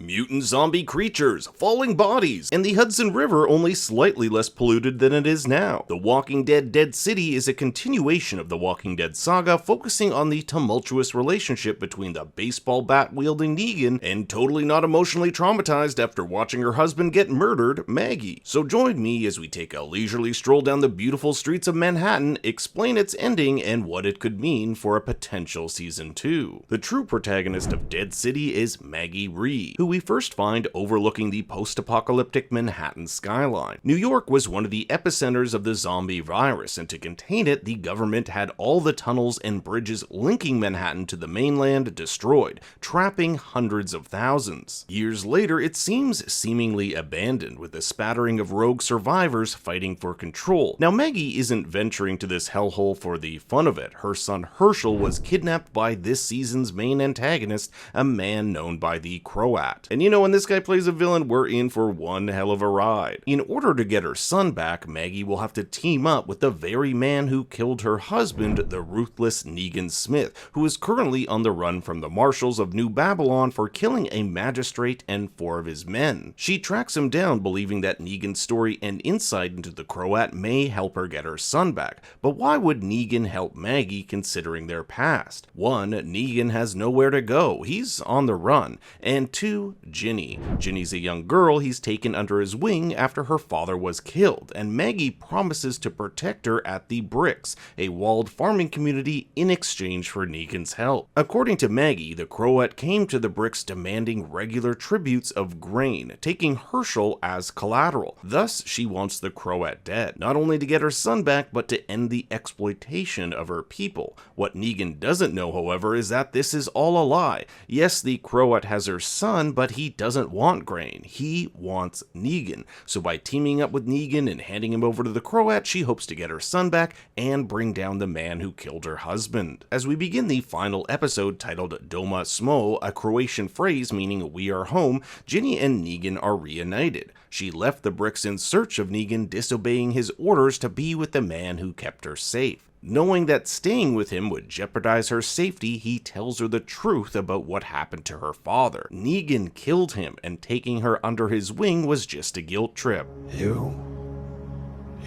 mutant zombie creatures, falling bodies, and the Hudson River only slightly less polluted than it is now. The Walking Dead Dead City is a continuation of the Walking Dead saga, focusing on the tumultuous relationship between the baseball bat-wielding Negan and totally not emotionally traumatized after watching her husband get murdered, Maggie. So join me as we take a leisurely stroll down the beautiful streets of Manhattan, explain its ending and what it could mean for a potential season 2. The true protagonist of Dead City is Maggie Rhee, who we first find overlooking the post-apocalyptic Manhattan skyline. New York was one of the epicenters of the zombie virus, and to contain it, the government had all the tunnels and bridges linking Manhattan to the mainland destroyed, trapping hundreds of thousands. Years later, it seems seemingly abandoned, with a spattering of rogue survivors fighting for control. Now, Maggie isn't venturing to this hellhole for the fun of it. Her son Herschel was kidnapped by this season's main antagonist, a man known by the Croat. And you know, when this guy plays a villain, we're in for one hell of a ride. In order to get her son back, Maggie will have to team up with the very man who killed her husband, the ruthless Negan Smith, who is currently on the run from the marshals of New Babylon for killing a magistrate and 4 of his men. She tracks him down, believing that Negan's story and insight into the Croat may help her get her son back. But why would Negan help Maggie, considering their past? 1, Negan has nowhere to go, he's on the run, and 2, Ginny. Ginny's a young girl he's taken under his wing after her father was killed, and Maggie promises to protect her at the Bricks, a walled farming community, in exchange for Negan's help. According to Maggie, the Croat came to the Bricks demanding regular tributes of grain, taking Herschel as collateral. Thus, she wants the Croat dead, not only to get her son back, but to end the exploitation of her people. What Negan doesn't know, however, is that this is all a lie. Yes, the Croat has her son, but he doesn't want grain. He wants Negan. So by teaming up with Negan and handing him over to the Croat, she hopes to get her son back and bring down the man who killed her husband. As we begin the final episode titled Doma Smo, a Croatian phrase meaning we are home, Ginny and Negan are reunited. She left the Bricks in search of Negan, disobeying his orders to be with the man who kept her safe. Knowing that staying with him would jeopardize her safety, he tells her the truth about what happened to her father. Negan killed him, and taking her under his wing was just a guilt trip. You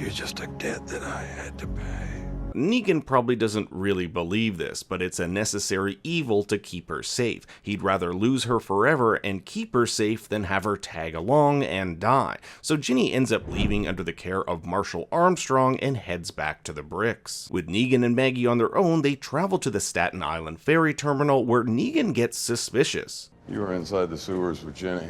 just a debt that I had to pay. Negan probably doesn't really believe this, but it's a necessary evil to keep her safe. He'd rather lose her forever and keep her safe than have her tag along and die. So Ginny ends up leaving under the care of Marshall Armstrong and heads back to the Bricks. With Negan and Maggie on their own, they travel to the Staten Island ferry terminal, where Negan gets suspicious. You were inside the sewers with Jenny.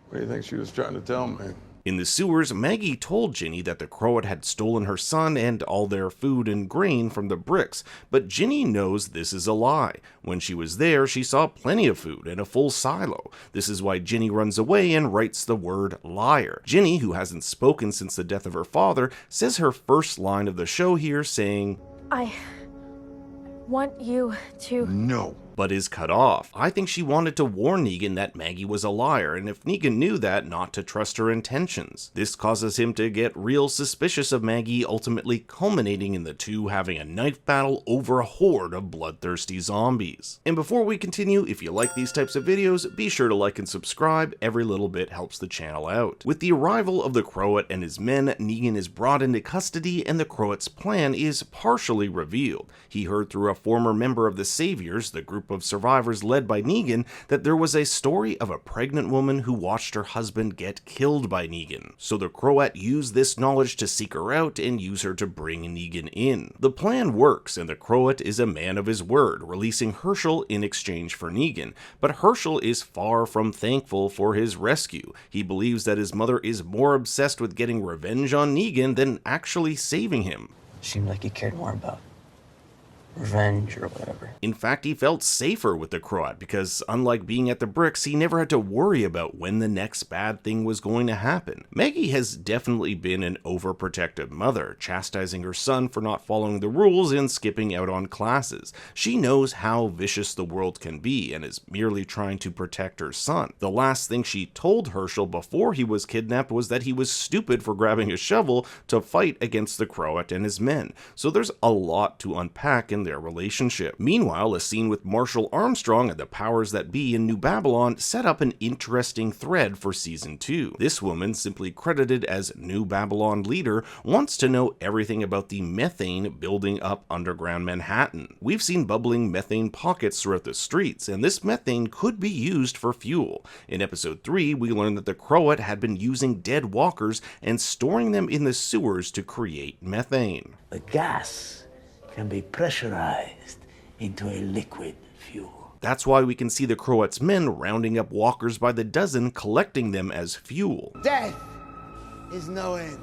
What do you think she was trying to tell me? In the sewers, Maggie told Ginny that the Croat had stolen her son and all their food and grain from the Bricks, but Ginny knows this is a lie. When she was there, she saw plenty of food and a full silo. This is why Ginny runs away and writes the word liar. Ginny, who hasn't spoken since the death of her father, says her first line of the show here, saying, I want you to... No. But is cut off. I think she wanted to warn Negan that Maggie was a liar, and if Negan knew that, not to trust her intentions. This causes him to get real suspicious of Maggie, ultimately culminating in the two having a knife battle over a horde of bloodthirsty zombies. And before we continue, if you like these types of videos, be sure to like and subscribe. Every little bit helps the channel out. With the arrival of the Croat and his men, Negan is brought into custody, and the Croat's plan is partially revealed. He heard through a former member of the Saviors, the group of survivors led by Negan, that there was a story of a pregnant woman who watched her husband get killed by Negan. So the Croat used this knowledge to seek her out and use her to bring Negan in. The plan works, and the Croat is a man of his word, releasing Herschel in exchange for Negan. But Herschel is far from thankful for his rescue. He believes that his mother is more obsessed with getting revenge on Negan than actually saving him. Seemed like he cared more about revenge or whatever. In fact, he felt safer with the Croat because, unlike being at the Bricks, he never had to worry about when the next bad thing was going to happen. Maggie has definitely been an overprotective mother, chastising her son for not following the rules and skipping out on classes. She knows how vicious the world can be and is merely trying to protect her son. The last thing she told Herschel before he was kidnapped was that he was stupid for grabbing a shovel to fight against the Croat and his men. So there's a lot to unpack in their relationship. Meanwhile, a scene with Marshall Armstrong and the powers that be in New Babylon set up an interesting thread for season 2. This woman, simply credited as New Babylon leader, wants to know everything about the methane building up underground Manhattan. We've seen bubbling methane pockets throughout the streets, and this methane could be used for fuel. In episode 3, we learned that the Croat had been using dead walkers and storing them in the sewers to create methane. The gas can be pressurized into a liquid fuel. That's why we can see the Croat's men rounding up walkers by the dozen, collecting them as fuel. Death is no end.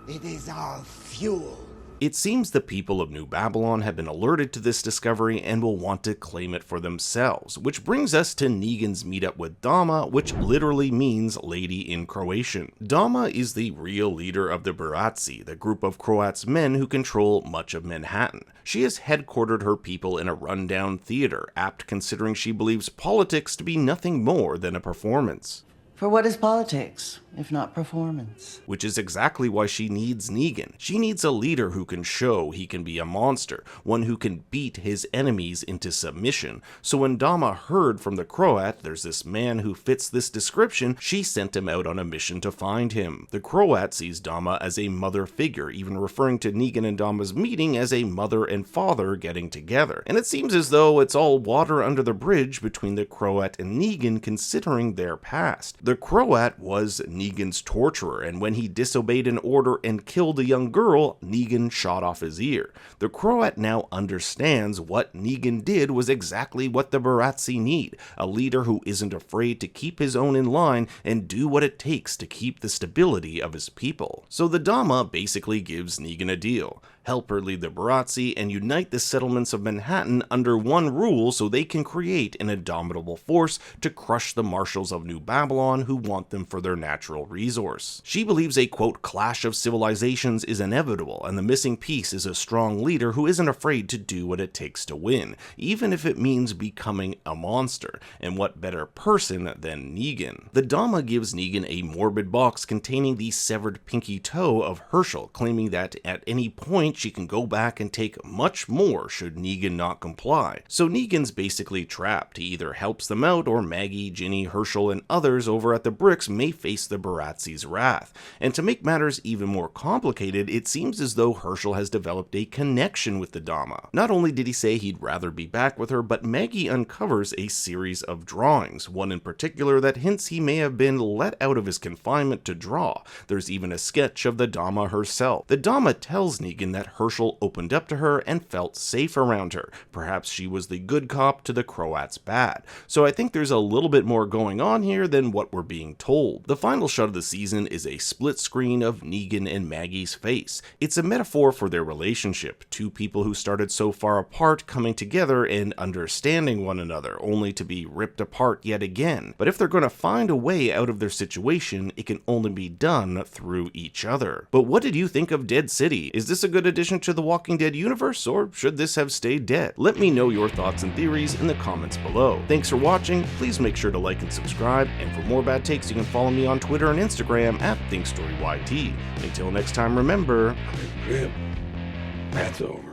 It is our fuel. It seems the people of New Babylon have been alerted to this discovery and will want to claim it for themselves, which brings us to Negan's meetup with Dama, which literally means lady in Croatian. Dama is the real leader of the Bratzi, the group of Croats men who control much of Manhattan. She has headquartered her people in a rundown theater, apt considering she believes politics to be nothing more than a performance. For what is politics, if not performance? Which is exactly why she needs Negan. She needs a leader who can show he can be a monster, one who can beat his enemies into submission. So when Dama heard from the Croat there's this man who fits this description, she sent him out on a mission to find him. The Croat sees Dama as a mother figure, even referring to Negan and Dama's meeting as a mother and father getting together. And it seems as though it's all water under the bridge between the Croat and Negan considering their past. The Croat was Negan's torturer, and when he disobeyed an order and killed a young girl, Negan shot off his ear. The Croat now understands what Negan did was exactly what the Bratzi need, a leader who isn't afraid to keep his own in line and do what it takes to keep the stability of his people. So the Dama basically gives Negan a deal. Help her lead the Bratzi and unite the settlements of Manhattan under one rule so they can create an indomitable force to crush the marshals of New Babylon who want them for their natural resource. She believes a quote clash of civilizations is inevitable, and the missing piece is a strong leader who isn't afraid to do what it takes to win, even if it means becoming a monster. And what better person than Negan? The Dama gives Negan a morbid box containing the severed pinky toe of Herschel, claiming that at any point she can go back and take much more should Negan not comply. So Negan's basically trapped. He either helps them out, or Maggie, Ginny, Herschel, and others over at the Bricks may face the Bratzi's wrath. And to make matters even more complicated, it seems as though Herschel has developed a connection with the Dama. Not only did he say he'd rather be back with her, but Maggie uncovers a series of drawings, one in particular that hints he may have been let out of his confinement to draw. There's even a sketch of the Dama herself. The Dama tells Negan that Herschel opened up to her and felt safe around her. Perhaps she was the good cop to the Croats' bad. So I think there's a little bit more going on here than what we're being told. The final shot of the season is a split screen of Negan and Maggie's face. It's a metaphor for their relationship, two people who started so far apart coming together and understanding one another, only to be ripped apart yet again. But if they're going to find a way out of their situation, it can only be done through each other. But what did you think of Dead City? Is this a good addition to the Walking Dead universe, or should this have stayed dead? Let me know your thoughts and theories in the comments below. Thanks for watching, please make sure to like and subscribe, and for more bad takes you can follow me on Twitter and Instagram at ThinkStoryYT. Until next time, remember, Grip. That's over.